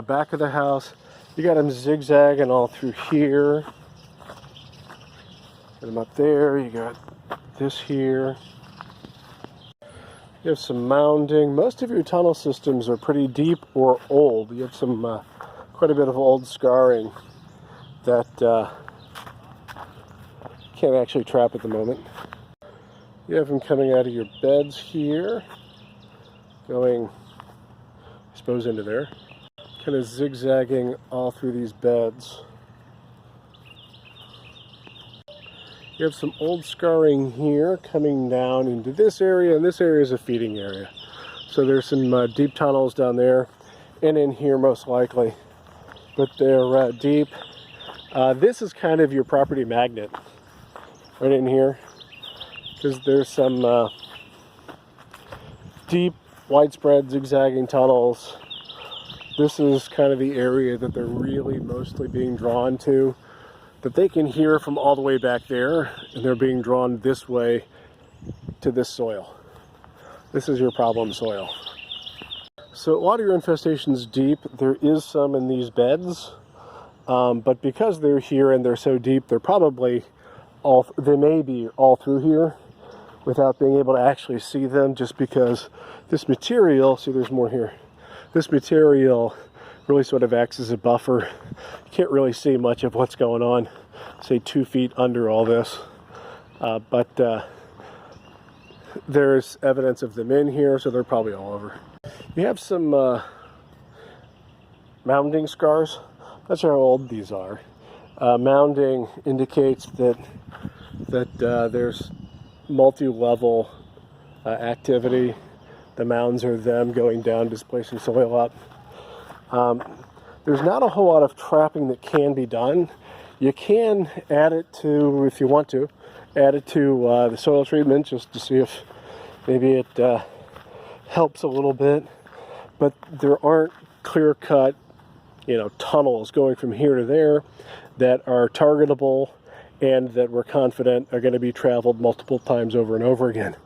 Back of the house, you got them zigzagging all through here. Got them up there, you got this here. You have some mounding. Most of your tunnel systems are pretty deep or old. You have some quite a bit of old scarring that can't actually trap at the moment. You have them coming out of your beds here, going, I suppose, into there. Kind of zigzagging all through these beds. You have some old scarring here coming down into this area, and this area is a feeding area. So there's some deep tunnels down there, and in here most likely. But they're deep. This is kind of your property magnet, right in here, because there's some deep, widespread zigzagging tunnels. This is kind of the area that they're really mostly being drawn to, that they can hear from all the way back there, and they're being drawn this way to this soil. This is your problem soil. So a lot of your infestation's deep. There is some in these beds, but because they're here and they're so deep, they're probably they may be all through here without being able to actually see them, just because this material, see there's more here, this material really sort of acts as a buffer. You can't really see much of what's going on, say 2 feet under all this, but there's evidence of them in here, so they're probably all over. You have some mounding scars. That's how old these are. Mounding indicates that there's multi-level activity. The mounds are them going down, displacing soil up. There's not a whole lot of trapping that can be done. You can add it to, if you want to, add it to the soil treatment just to see if maybe it helps a little bit. But there aren't clear-cut, tunnels going from here to there that are targetable and that we're confident are going to be traveled multiple times over and over again.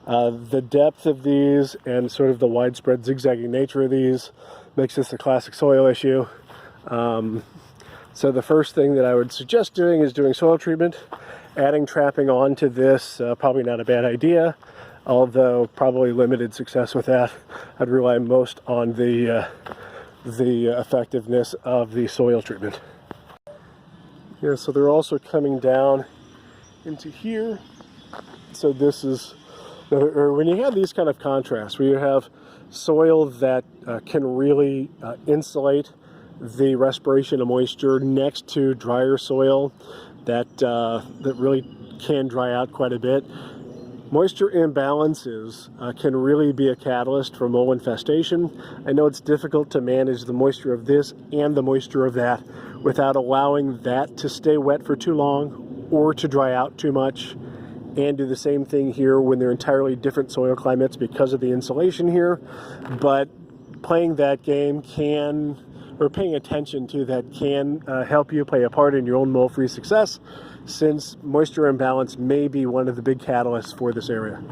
The depth of these and sort of the widespread zigzagging nature of these makes this a classic soil issue. So the first thing that I would suggest doing is doing soil treatment. Adding trapping onto this, probably not a bad idea, although probably limited success with that. I'd rely most on the effectiveness of the soil treatment. Yeah, so they're also coming down into here. So this is, or when you have these kind of contrasts, where you have soil that can really insulate the respiration of moisture next to drier soil that really can dry out quite a bit. Moisture imbalances can really be a catalyst for mole infestation. I know it's difficult to manage the moisture of this and the moisture of that without allowing that to stay wet for too long or to dry out too much, and do the same thing here when they're entirely different soil climates because of the insulation here. But playing that game can, or paying attention to that, can help you play a part in your own mole-free success, since moisture imbalance may be one of the big catalysts for this area.